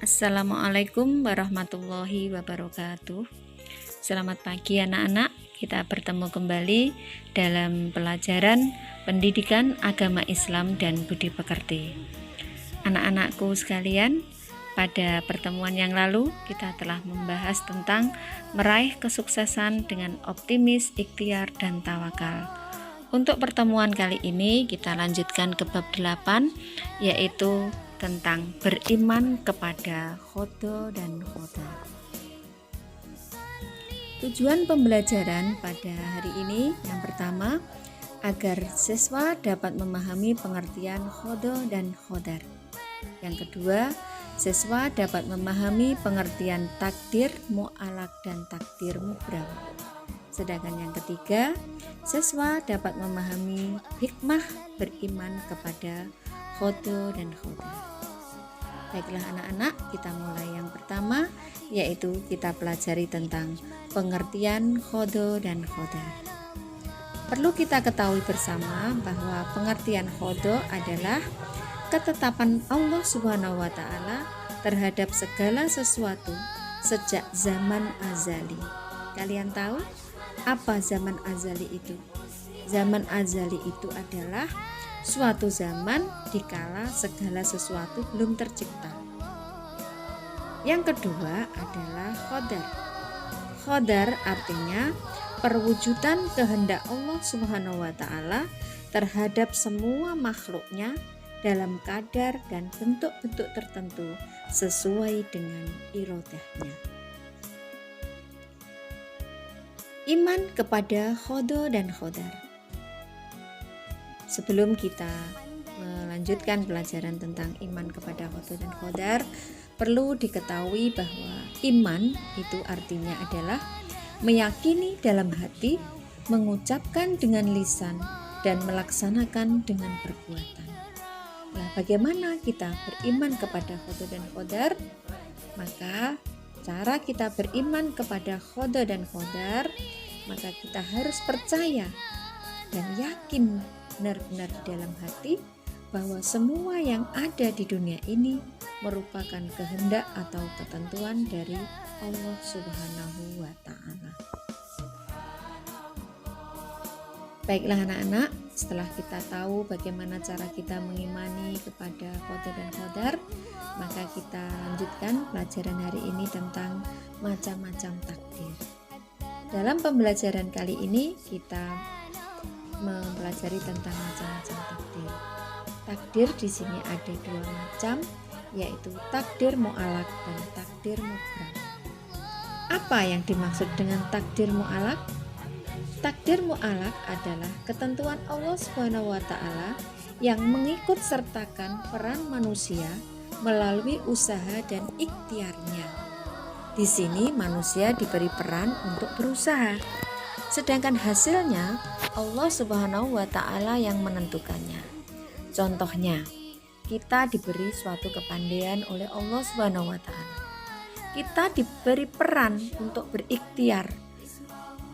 Assalamualaikum warahmatullahi wabarakatuh. Selamat pagi anak-anak, kita bertemu kembali dalam pelajaran pendidikan agama Islam dan budi pekerti. Anak-anakku sekalian, pada pertemuan yang lalu kita telah membahas tentang meraih kesuksesan dengan optimis, ikhtiar, dan tawakal. Untuk pertemuan kali ini kita lanjutkan ke bab 8, yaitu tentang beriman kepada khodo dan khoda. Tujuan pembelajaran pada hari ini yang pertama, agar siswa dapat memahami pengertian khodo dan khodar. Yang kedua, siswa dapat memahami pengertian takdir mu'alak dan takdir mubram. Sedangkan yang ketiga, siswa dapat memahami hikmah beriman kepada khodo dan khoda. Baiklah anak-anak, kita mulai yang pertama, yaitu kita pelajari tentang pengertian khodo dan khoda. Perlu kita ketahui bersama bahwa pengertian khodo adalah ketetapan Allah Subhanahu wa Ta'ala terhadap segala sesuatu sejak zaman azali. Kalian tahu apa zaman azali itu? Zaman azali itu adalah suatu zaman dikala segala sesuatu belum tercipta. Yang kedua adalah khodar. Khodar artinya perwujudan kehendak Allah Subhanahu wa Ta'ala terhadap semua makhluknya dalam kadar dan bentuk-bentuk tertentu sesuai dengan irodahnya. Iman kepada khodo dan khodar. Sebelum kita melanjutkan pelajaran tentang iman kepada khodo dan khodar, perlu diketahui bahwa iman itu artinya adalah meyakini dalam hati, mengucapkan dengan lisan, dan melaksanakan dengan perbuatan. Nah, bagaimana kita beriman kepada khodo dan khodar? Maka cara kita beriman kepada khodo dan khodar, maka kita harus percaya dan yakin benar-benar di dalam hati bahwa semua yang ada di dunia ini merupakan kehendak atau ketentuan dari Allah Subhanahu wa Ta'ala. Baiklah anak-anak, setelah kita tahu bagaimana cara kita mengimani kepada khodo dan khodar, maka kita lanjutkan pelajaran hari ini tentang macam-macam takdir. Dalam pembelajaran kali ini kita mempelajari tentang macam-macam takdir. Takdir di sini ada dua macam, yaitu takdir mu'alak dan takdir mubram. Apa yang dimaksud dengan takdir mu'alak? Takdir mu'alak adalah ketentuan Allah Subhanahu wa Ta'ala yang mengikut sertakan peran manusia melalui usaha dan ikhtiarnya. Di sini manusia diberi peran untuk berusaha, sedangkan hasilnya Allah Subhanahu wa Ta'ala yang menentukannya. Contohnya, kita diberi suatu kepandaian oleh Allah Subhanahu wa Ta'ala. Kita diberi peran untuk berikhtiar,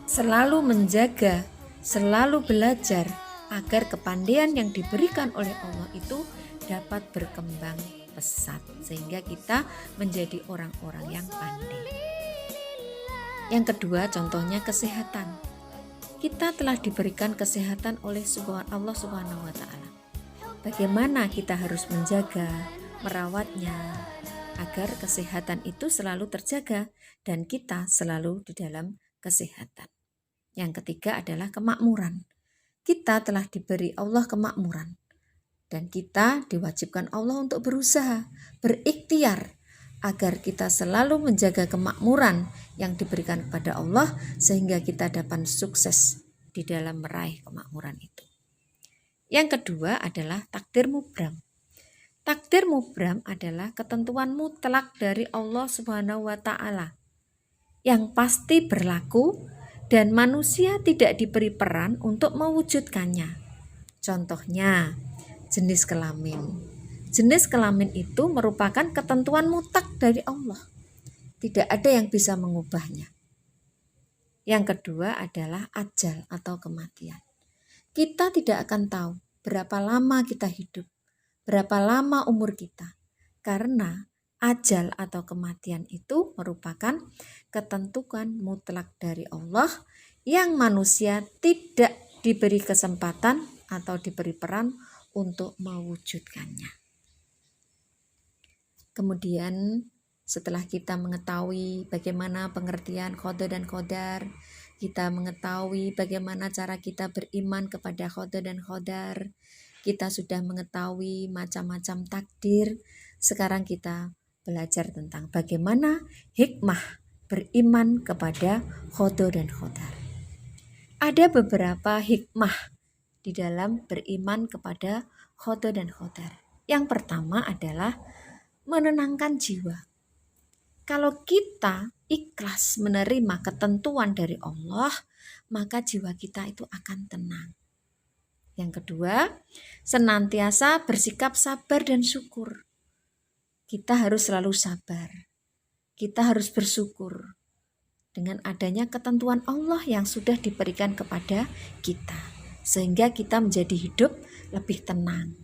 selalu menjaga, selalu belajar agar kepandaian yang diberikan oleh Allah itu dapat berkembang pesat sehingga kita menjadi orang-orang yang pandai. Yang kedua, contohnya kesehatan. Kita telah diberikan kesehatan oleh Allah Subhanahu wa Ta'ala. Bagaimana kita harus menjaga, merawatnya agar kesehatan itu selalu terjaga dan kita selalu di dalam kesehatan. Yang ketiga adalah kemakmuran. Kita telah diberi Allah kemakmuran dan kita diwajibkan Allah untuk berusaha, berikhtiar agar kita selalu menjaga kemakmuran yang diberikan kepada Allah sehingga kita dapat sukses di dalam meraih kemakmuran itu. Yang kedua adalah takdir mubram. Takdir mubram adalah ketentuan mutlak dari Allah Subhanahu wa Ta'ala yang pasti berlaku dan manusia tidak diberi peran untuk mewujudkannya. Contohnya, jenis kelamin. Jenis kelamin itu merupakan ketentuan mutlak dari Allah. Tidak ada yang bisa mengubahnya. Yang kedua adalah ajal atau kematian. Kita tidak akan tahu berapa lama kita hidup, berapa lama umur kita, karena ajal atau kematian itu merupakan ketentuan mutlak dari Allah yang manusia tidak diberi kesempatan atau diberi peran untuk mewujudkannya. Kemudian setelah kita mengetahui bagaimana pengertian qada dan qadar, kita mengetahui bagaimana cara kita beriman kepada qada dan qadar, kita sudah mengetahui macam-macam takdir. Sekarang kita belajar tentang bagaimana hikmah beriman kepada qada dan qadar. Ada beberapa hikmah di dalam beriman kepada qada dan qadar. Yang pertama adalah menenangkan jiwa. Kalau kita ikhlas menerima ketentuan dari Allah, maka jiwa kita itu akan tenang. Yang kedua, senantiasa bersikap sabar dan syukur. Kita harus selalu sabar. Kita harus bersyukur dengan adanya ketentuan Allah yang sudah diberikan kepada kita, sehingga kita menjadi hidup lebih tenang.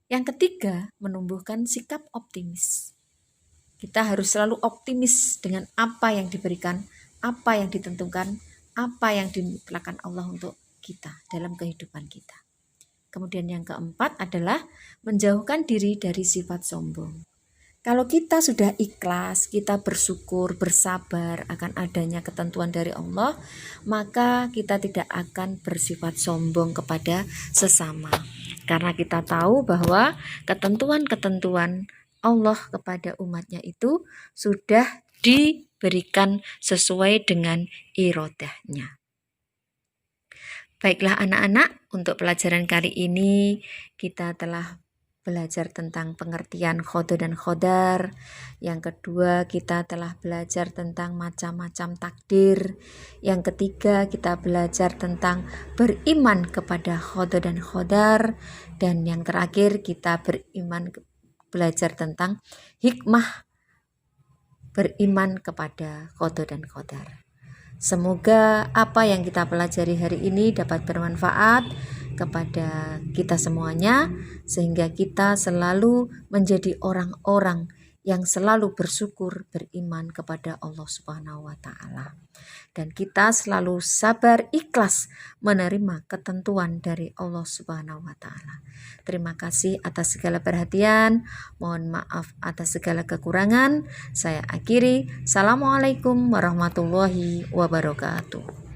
Yang ketiga, menumbuhkan sikap optimis. Kita harus selalu optimis dengan apa yang diberikan, apa yang ditentukan, apa yang dimutlakkan Allah untuk kita dalam kehidupan kita. Kemudian yang keempat adalah menjauhkan diri dari sifat sombong. Kalau kita sudah ikhlas, kita bersyukur, bersabar akan adanya ketentuan dari Allah, maka kita tidak akan bersifat sombong kepada sesama. Karena kita tahu bahwa ketentuan-ketentuan Allah kepada umatnya itu sudah diberikan sesuai dengan irodahnya. Baiklah anak-anak, untuk pelajaran kali ini kita telah belajar tentang pengertian qada dan qadar. Yang kedua, kita telah belajar tentang macam-macam takdir. Yang ketiga, kita belajar tentang beriman kepada qada dan qadar. Dan yang terakhir, kita belajar tentang hikmah beriman kepada qada dan qadar. Semoga apa yang kita pelajari hari ini dapat bermanfaat kepada kita semuanya, sehingga kita selalu menjadi orang-orang yang selalu bersyukur beriman kepada Allah Subhanahu wa Ta'ala, dan kita selalu sabar ikhlas menerima ketentuan dari Allah Subhanahu wa Ta'ala. Terima kasih atas segala perhatian, mohon maaf atas segala kekurangan. Saya akhiri. Assalamualaikum warahmatullahi wabarakatuh.